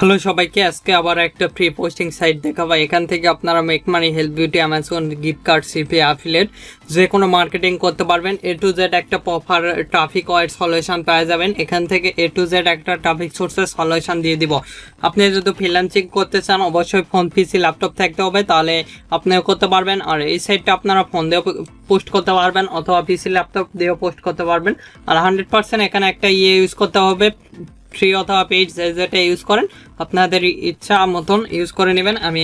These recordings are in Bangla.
হ্যালো সবাইকে, আজকে আবার একটা ফ্রি পোস্টিং সাইট দেখাবো। এখান থেকে আপনারা make money, health beauty, Amazon gift card, CPA, affiliate যে কোনো মার্কেটিং করতে পারবেন। এ টু জেড একটা প্রপার ট্রাফিক ওয়াইড সলিউশন পেয়ে যাবেন। এখান থেকে এ টু জেড একটা ট্রাফিক সোর্সের সলিউশন দিয়ে দিব। আপনি যদি ফ্রিল্যান্সিং করতে চান অবশ্যই ফোন, পিসি, ল্যাপটপ থাকতে হবে, তাহলে আপনিও করতে পারবেন। আর এই সাইটটা আপনারা ফোন দিয়েও পোস্ট করতে পারবেন অথবা পিসি, ল্যাপটপ দিয়েও পোস্ট করতে পারবেন। আর 100% এখানে একটা ইউজ করতে হবে, ফ্রি অথবা পেইড, যেটা ইউজ করেন আপনাদের ইচ্ছা মতন ইউজ করে নেবেন। আমি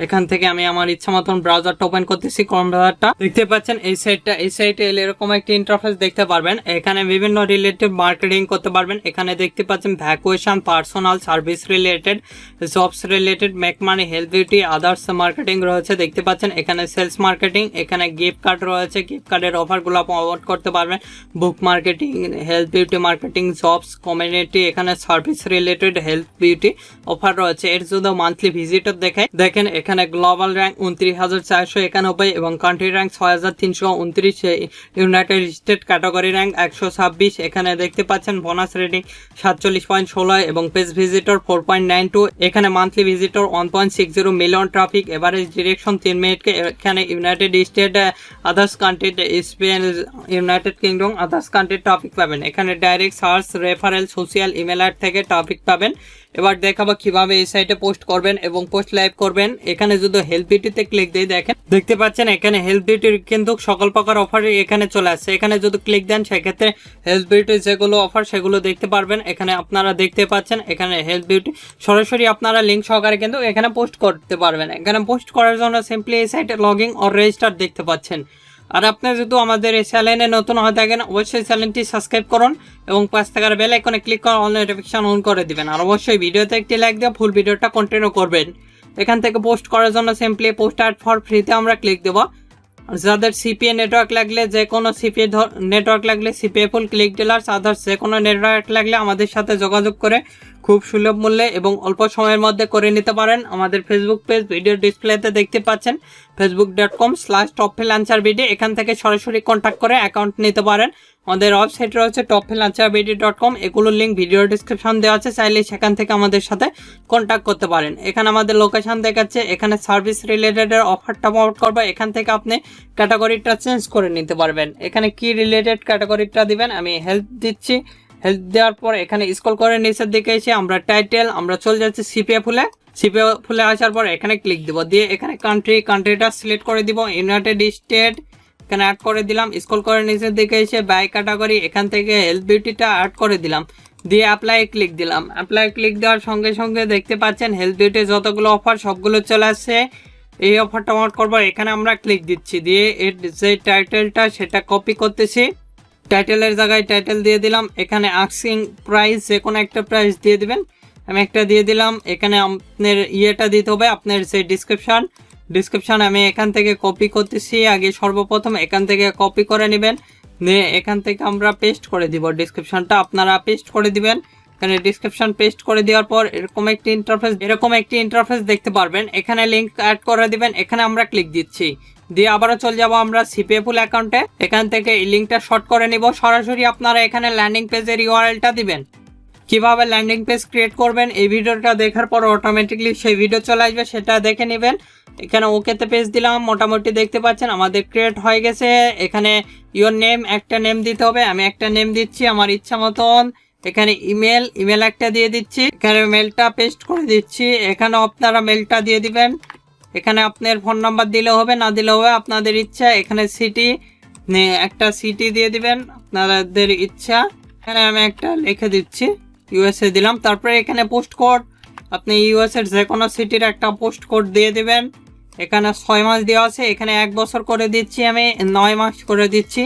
এখান থেকে আমার ইচ্ছা মতন ব্রাউজারটা ওপেন করতেছি, ক্রোম ব্রাউজারটা। দেখতে পাচ্ছেন এই সাইটে এরকম একটা ইন্টারফেস দেখতে পারবেন। এখানে বিভিন্ন রিলেটেড মার্কেটিং করতে পারবেন। এখানে দেখতে পাচ্ছেন vacation, personal, service related, jobs related, make money, health beauty, others marketing রয়েছে। দেখতে পাচ্ছেন এখানে সেলস মার্কেটিং, এখানে গিফট কার্ড রয়েছে, গিফট কার্ডের অফারগুলো প্রমোট করতে পারবেন। Book marketing, health beauty marketing, jobs, community, এখানে service related health beauty offer রয়েছে। এর শুধু মান্থলি ভিজিটর দেখেন এখানে গ্লোবাল র্যাঙ্ক 29,491 এবং country rank 6,329, United state category rank 126। এখানে দেখতে পাচ্ছেন বোনাস রেটিং 47.16 এবং পেজ ভিজিটর 4.92। এখানে monthly visitor 1.60 million, traffic average direction 3 মিনিটকে। এখানে United State, others country, Spain, United Kingdom, others country traffic পাবেন। এখানে direct search, referral, social, email ad থেকে ট্রাফিক পাবেন। এবার দেখাবো কিভাবে এই সাইটে পোস্ট করবেন এবং পোস্ট লাইভ করবেন। এখানে যদি হেলথ বিউটিতে ক্লিক দিয়ে দেখেন, দেখতে পাচ্ছেন এখানে হেলথ বিউটির কিন্তু সকল প্রকার অফার এখানে চলে আসছে। এখানে যদি ক্লিক দেন সেক্ষেত্রে হেলথ বিউটির যেগুলো অফার সেগুলো দেখতে পারবেন। এখানে আপনারা দেখতে পাচ্ছেন এখানে হেলথ বিউটি সরাসরি আপনারা লিঙ্ক সহকারে কিন্তু এখানে পোস্ট করতে পারবেন। এখানে পোস্ট করার জন্য সিম্পলি এই সাইটে লগ ইন অর রেজিস্টার দেখতে পাচ্ছেন। আর আপনি যদি আমাদের এই চ্যানেলে নতুন হয়ে থাকেন অবশ্যই চ্যানেলটি সাবস্ক্রাইব করুন এবং পাঁচ টাকার বেল আইকনে ক্লিক করে অল নোটিফিকেশন অন করে দিবেন। আর অবশ্যই ভিডিওতে একটি লাইক দিয়ে ফুল ভিডিওটা কন্টিনিউ করবেন। এখান থেকে পোস্ট করার জন্য সিম্পলি পোস্ট অ্যাড ফর ফ্রিতে আমরা ক্লিক দেবো। আর যাদের সিপিএ নেটওয়ার্ক লাগলে, যে কোনো সিপিএ নেটওয়ার্ক লাগলে সিপিএ ফুল, ক্লিক ডিলার্স, আদার্স যে কোনো নেটওয়ার্ক লাগলে আমাদের সাথে যোগাযোগ করে খুব সুলভ মূল্যে এবং অল্প সময়ের মধ্যে করে নিতে পারেন। আমাদের ফেসবুক পেজ ভিডিও ডিসপ্লেতে দেখতে পাচ্ছেন, facebook.com/topfreelancerbd। এখান থেকে সরাসরি কন্ট্যাক্ট করে অ্যাকাউন্ট নিতে পারেন। আমাদের ওয়েবসাইট রয়েছে topfreelancerbd.com, এগুলোর লিঙ্ক ভিডিও ডিসক্রিপশন দেওয়া আছে, চাইলে সেখান থেকে আমাদের সাথে কন্ট্যাক্ট করতে পারেন। এখানে আমাদের লোকেশন দেখাচ্ছে, এখানে সার্ভিস রিলেটেডের অফারটা প্রমোট করবো। এখান থেকে আপনি ক্যাটাগরিটা চেঞ্জ করে নিতে পারবেন। এখানে কি রিলেটেড ক্যাটাগরিটা দিবেন, আমি হেলথ দিচ্ছি। হেলথ দেওয়ার পর এখানে স্ক্রল করে নিচের দিকে এসে আমরা টাইটেল, আমরা চলে যাচ্ছি সিপিএ ফুলে আসার পর এখানে ক্লিক দিব, দিয়ে এখানে কান্ট্রিটা সিলেক্ট করে দিব, ইউনাইটেড স্টেট এখানে অ্যাড করে দিলাম। স্ক্রল করে নিচের দিকে এসে বাই ক্যাটাগরি, এখান থেকে হেলথ বিউটিটা অ্যাড করে দিলাম, দিয়ে অ্যাপ্লাই ক্লিক দিলাম। অ্যাপ্লাই ক্লিক দেওয়ার সঙ্গে সঙ্গে দেখতে পাচ্ছেন হেলথ বিউটির যতগুলো অফার সবগুলো চলে আসছে। এই অফারটা প্রমোট করবো, এখানে আমরা ক্লিক দিচ্ছি, দিয়ে এর যে টাইটেলটা সেটা কপি করতেছি। টাইটেলের জায়গায় টাইটেল দিয়ে দিলাম। এখানে আস্কিং প্রাইস যে কোনো একটা প্রাইস দিয়ে দিবেন, আমি একটা দিয়ে দিলাম। এখানে আপনার ইয়েটা দিতে হবে, আপনার যে ডিসক্রিপশন আমি এখান থেকে কপি করতেছি। আগে সর্বপ্রথম এখান থেকে কপি করে নেবেন, নিয়ে এখান থেকে আমরা পেস্ট করে দিব। ডিসক্রিপশনটা আপনারা পেস্ট করে দিবেন। এখানে ডিসক্রিপশন পেস্ট করে দেওয়ার পর এরকম একটি ইন্টারফেস দেখতে পারবেন। এখানে লিঙ্ক অ্যাড করে দিবেন, এখানে আমরা ক্লিক দিচ্ছি, দিয়ে আবারও চলে যাব আমরা সিপিএ ফুল অ্যাকাউন্টে। এখান থেকে এই লিঙ্কটা শর্ট করে নিব। সরাসরি আপনারা এখানে ল্যান্ডিং পেজের ইউআরএলটা দিবেন। কিভাবে ল্যান্ডিং পেজ ক্রিয়েট করবেন এই ভিডিওটা দেখার পর অটোমেটিকলি সেই ভিডিও চলে আসবে, সেটা দেখে নেবেন। এখানে ওকেতে পেজ দিলাম, মোটামুটি দেখতে পাচ্ছেন আমাদের ক্রিয়েট হয়ে গেছে। এখানে ইওর নেম, একটা নেম দিতে হবে, আমি একটা নেম দিচ্ছি আমার ইচ্ছা মতন। এখানে ইমেল একটা দিয়ে দিচ্ছি, এখানে মেলটা পেস্ট করে দিচ্ছি, এখানে আপনারা মেলটা দিয়ে দিবেন। এখানে আপনার ফোন নাম্বার দিলে হবে, না দিলে হবে আপনাদের ইচ্ছা। এখানে একটা সিটি দিয়ে দিবেন আপনাদের ইচ্ছা। এখানে আমি একটা লিখে দিচ্ছি, ইউএসএ দিলাম। তারপরে এখানে পোস্ট কোড, আপনি ইউএসএর যে কোনো সিটির একটা পোস্ট কোড দিয়ে দিবেন। এখানে 6 মাস দেওয়া আছে, এখানে 1 বছর করে দিচ্ছি, আমি 9 মাস করে দিচ্ছি।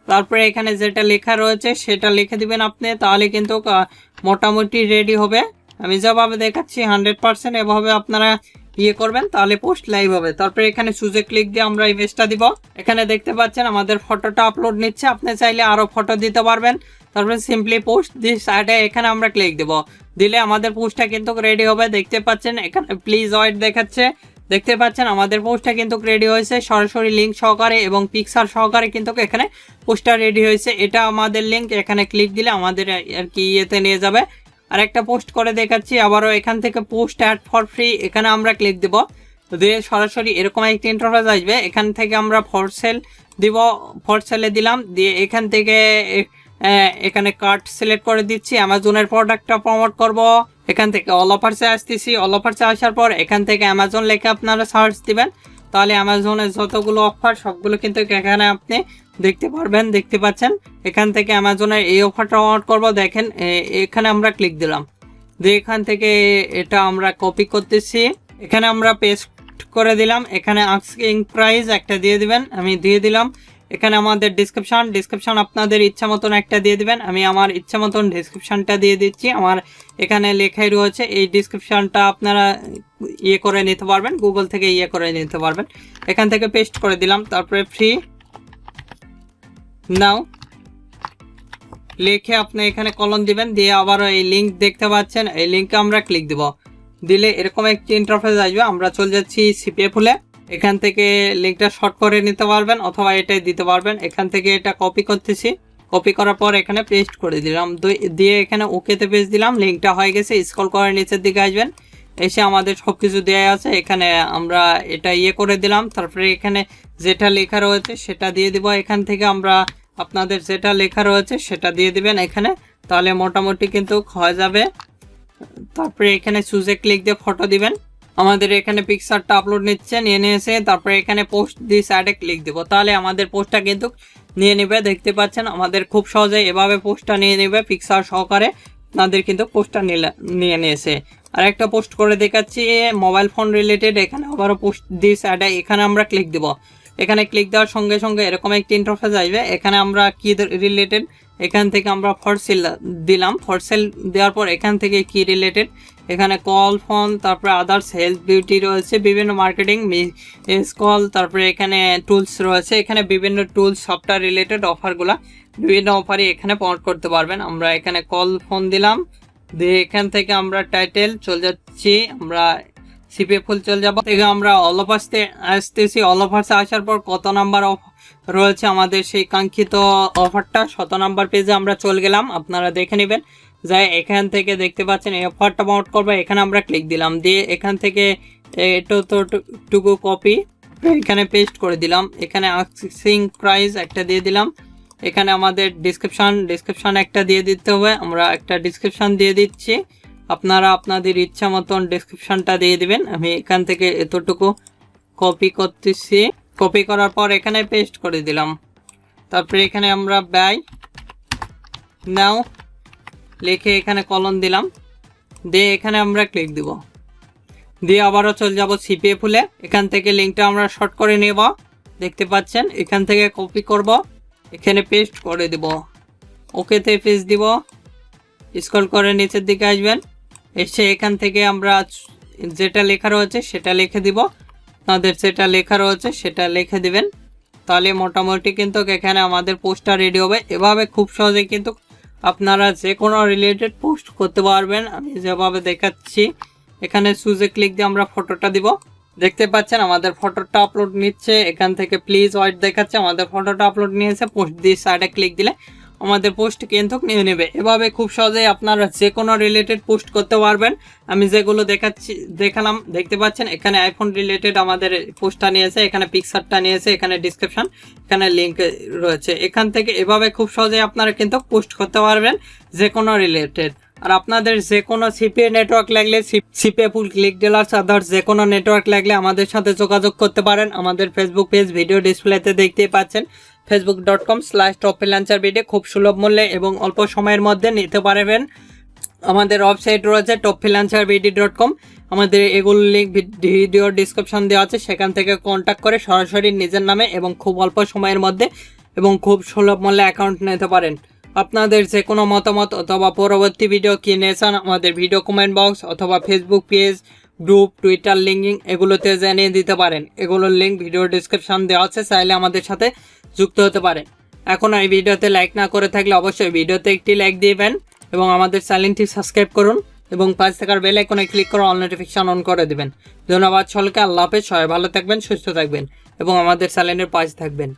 তারপরে এখানে যেটা লেখা রয়েছে সেটা লিখে দিবেন আপনি, তাহলে কিন্তু মোটামুটি রেডি হবে। আমি যেভাবে দেখাচ্ছি 100% এভাবে আপনারা করবেন, তাহলে পোস্ট লাইভ হবে। তারপরে এখানে চুজে ক্লিক দিয়ে আমরা ইমেজটা দিব। এখানে দেখতে পাচ্ছেন আমাদের ফটোটা আপলোড নিচ্ছে, আপনি চাইলে আরো ফটো দিতে পারবেন। তারপরে সিম্পলি পোস্ট দিস সাইডে এখানে আমরা ক্লিক দেব, দিলে আমাদের পোস্টটা কিন্তু রেডি হবে। দেখতে পাচ্ছেন এখানে প্লিজ ওয়েট দেখাচ্ছে, দেখতে পাচ্ছেন আমাদের পোস্টটা কিন্তু রেডি হয়েছে, সরাসরি লিঙ্ক সহকারে এবং পিকচার সহকারে কিন্তু এখানে পোস্টটা রেডি হয়েছে। এটা আমাদের লিঙ্ক, এখানে ক্লিক দিলে আমাদের আর কি ইয়েতে নিয়ে যাবে, আর একটা পোস্ট করে দেখাচ্ছি আবারও। এখান থেকে পোস্ট অ্যাড ফর ফ্রি, এখানে আমরা ক্লিক দেব, দিয়ে সরাসরি এরকম একটা ইন্টারফেস আসবে। এখান থেকে আমরা ফর সেল দিব, ফর সেলে দিলাম, দিয়ে এখান থেকে এখানে কার্ট সিলেক্ট করে দিচ্ছি, অ্যামাজনের প্রোডাক্টটা প্রমোট করব। এখান থেকে অল অফার্সে আসতেছি, অল অফার্সে আসার পর এখান থেকে অ্যামাজন লেখে আপনারা সার্চ দিবেন, তাহলে অ্যামাজনের যতগুলো অফার সবগুলো কিন্তু এখানে আপনি দেখতে পারবেন। দেখতে পাচ্ছেন এখান থেকে অ্যামাজনের এই অফারটা প্রমোট করব। দেখেন এখানে আমরা ক্লিক দিলাম, দিয়ে এখান থেকে এটা আমরা কপি করতেছি, এখানে আমরা পেস্ট করে দিলাম। এখানে আস্কিং প্রাইস একটা দিয়ে দিবেন, আমি দিয়ে দিলাম। এখানে আমাদের ডিসক্রিপশন আপনাদের ইচ্ছা মতন একটা দিয়ে দিবেন, আমি আমার ইচ্ছা মতন ডিসক্রিপশনটা দিয়ে দিচ্ছি। আমার এখানে লেখাই রয়েছে, এই ডিসক্রিপশনটা আপনারা করে নিতে পারবেন, গুগল থেকে করে নিতে পারবেন। এখান থেকে পেস্ট করে দিলাম, তারপরে ফ্রি নাও লিখে আপনি এখানে কলম দিবেন, দিয়ে আবারও এই লিঙ্ক দেখতে পাচ্ছেন, এই লিঙ্কে আমরা ক্লিক দিব, দিলে এরকম একটি ইন্টারফেস আসবে। আমরা চলে যাচ্ছি সিপিএ ফুলে, এখান থেকে লিঙ্কটা শর্ট করে নিতে পারবেন অথবা এটাই দিতে পারবেন। এখান থেকে এটা কপি করতেছি, কপি করার পর এখানে পেস্ট করে দিলাম, দিয়ে এখানে ওকেতে পেস্ট দিলাম। লিঙ্কটা হয়ে গেছে, স্ক্রল করে নিচের দিকে আসবেন, এসে আমাদের সব কিছু দেওয়া আছে। এখানে আমরা এটা করে দিলাম, তারপরে এখানে যেটা লেখা রয়েছে সেটা দিয়ে দিব। এখান থেকে আমরা আপনাদের যেটা লেখা রয়েছে সেটা দিয়ে দিবেন এখানে, তাহলে মোটামুটি কিন্তু হয়ে যাবে। তারপরে এখানে চুজে ক্লিক দিয়ে ফটো দিবেন, আমাদের এখানে পিকচারটা আপলোড নিয়ে নিয়েছে। তারপরে এখানে পোস্ট দিস অ্যাডে ক্লিক দিব, তাহলে আমাদের পোস্টটা কিন্তু নিয়ে নেবে। দেখতে পাচ্ছেন আমাদের খুব সহজে এভাবে পোস্টটা নিয়ে নেবে, পিকচার সহকারে আপনাদের কিন্তু পোস্টটা নিয়ে নিয়েছে। আর একটা পোস্ট করে দেখাচ্ছি মোবাইল ফোন রিলেটেড, এখানে আবারও পোস্ট দিস অ্যাডে এখানে আমরা ক্লিক দিব। এখানে ক্লিক দেওয়ার সঙ্গে সঙ্গে এরকম একটি ইন্টারফেস আসবে। এখানে আমরা কি রিলেটেড, এখান থেকে আমরা ফর সেল দিলাম, ফর সেল দেওয়ার পর এখান থেকে কি রিলেটেড, এখানে কল ফোন, তারপরে আদার্স হেলথ বিউটি রয়েছে, বিভিন্ন মার্কেটিং কল, তারপরে এখানে টুলস রয়েছে, এখানে বিভিন্ন টুলস সফটওয়্যার রিলেটেড অফারগুলা, বিভিন্ন অফারই এখানে প্রমোট করতে পারবেন। আমরা এখানে কল ফোন দিলাম, দিয়ে এখান থেকে আমরা টাইটেল চলে যাচ্ছি, আমরা সিপিএ ফুল চলে যাবো, থেকে আমরা অল অফার্সে আসতেছি। অল অফার্সে আসার পর কত নাম্বার অফ রয়েছে আমাদের সেই কাঙ্ক্ষিত অফারটা, 100 নাম্বার পেজে আমরা চলে গেলাম, আপনারা দেখে নেবেন। যাই এখান থেকে দেখতে পাচ্ছেন এই অফারটা প্রমোট করবো, এখানে আমরা ক্লিক দিলাম, দিয়ে এখান থেকে এতটুকু কপি এখানে পেস্ট করে দিলাম। এখানে আস্কিং প্রাইস একটা দিয়ে দিলাম, এখানে আমাদের ডিসক্রিপশন একটা দিয়ে দিতে হবে, আমরা একটা ডিসক্রিপশন দিয়ে দিচ্ছি, আপনারা আপনাদের ইচ্ছা মতন ডিসক্রিপশনটা দিয়ে দিবেন। আমি এখান থেকে এতটুকু কপি করতেছি, কপি করার পর এখানে পেস্ট করে দিলাম। তারপরে এখানে আমরা বাই নাও লিখে এখানে কলম দিলাম, দিয়ে এখানে আমরা ক্লিক দিব, দিয়ে আবারও চলে যাব সিপিএ ফুলে। এখান থেকে লিঙ্কটা আমরা শর্ট করে নেব, দেখতে পাচ্ছেন এখান থেকে কপি করব, এখানে পেস্ট করে দিব, ওকেতে পেস্ট দিব, স্ক্রল করে নিচের দিকে আসবেন, এসে এখান থেকে আমরা যেটা লেখা রয়েছে সেটা লিখে দিব, আপনাদের যেটা লেখা রয়েছে সেটা লিখে দিবেন, তাহলে মোটামুটি কিন্তু এখানে আমাদের পোস্টটা রেডি হবে। এভাবে খুব সহজে কিন্তু আপনারা যে কোনো রিলেটেড পোস্ট করতে পারবেন, আমি যেভাবে দেখাচ্ছি। এখানে চুজে ক্লিক দিয়ে আমরা ফটোটা দিব, দেখতে পাচ্ছেন আমাদের ফটোটা আপলোড নিচ্ছে, এখান থেকে প্লিজ ওয়েট দেখাচ্ছে, আমাদের ফটোটা আপলোড নিয়েছে। পোস্ট দিয়ে সাইডে ক্লিক দিলে আমাদের পোস্ট কিন্তু নিয়ে নেবে। এভাবে খুব সহজেই আপনারা যে কোনো রিলেটেড পোস্ট করতে পারবেন। আমি যেগুলো দেখালাম, দেখতে পাচ্ছেন এখানে আইফোন রিলেটেড আমাদের পোস্টটা নিয়েছে, এখানে পিকচারটা নিয়েছে, এখানে ডিসক্রিপশন, এখানে লিঙ্ক রয়েছে। এখান থেকে এভাবে খুব সহজেই আপনারা কিন্তু পোস্ট করতে পারবেন যে কোনো রিলেটেড। আর আপনাদের যে কোনো সিপিএ নেটওয়ার্ক লাগলে, সিপিএ ফুল ক্লিক ডিলার্স আদার্স যে কোনো নেটওয়ার্ক লাগলে আমাদের সাথে যোগাযোগ করতে পারেন। আমাদের ফেসবুক পেজ ভিডিও ডিসপ্লেতে দেখতেই পাচ্ছেন, facebook.com/topfreelancer খুব সুলভ মূল্যে এবং অল্প সময়ের মধ্যে নিতে পারবেন। আমাদের ওয়েবসাইট রয়েছে topfreelancer.com, আমাদের এগুলো লিঙ্ক ভিডিও ডিসক্রিপশন দেওয়া আছে, সেখান থেকে কন্ট্যাক্ট করে সরাসরি নিজের নামে এবং খুব অল্প সময়ের মধ্যে এবং খুব সুলভ মূল্যে অ্যাকাউন্ট নিতে পারেন। আপনাদের যে কোনো মতামত অথবা পরবর্তী ভিডিও কি নিয়েছেন আমাদের ভিডিও কমেন্ট বক্স অথবা Facebook page, group, Twitter linking এগুলোতে জানিয়ে দিতে পারেন। এগুলোর লিঙ্ক ভিডিও ডিসক্রিপশন দেওয়া আছে, চাইলে আমাদের সাথে যুক্ত হতে পারেন। এখন এই ভিডিওতে লাইক না করে থাকলে অবশ্যই ভিডিওতে একটি লাইক দিবেন এবং আমাদের চ্যানেলটি সাবস্ক্রাইব করুন এবং পাশে থাকার বেল আইকনে ক্লিক করে অল নোটিফিকেশন অন করে দিবেন। ধন্যবাদ সকলকে, আল্লাহ হাফেজ, সবাই ভালো থাকবেন, সুস্থ থাকবেন এবং আমাদের চ্যানেলের পাশে থাকবেন।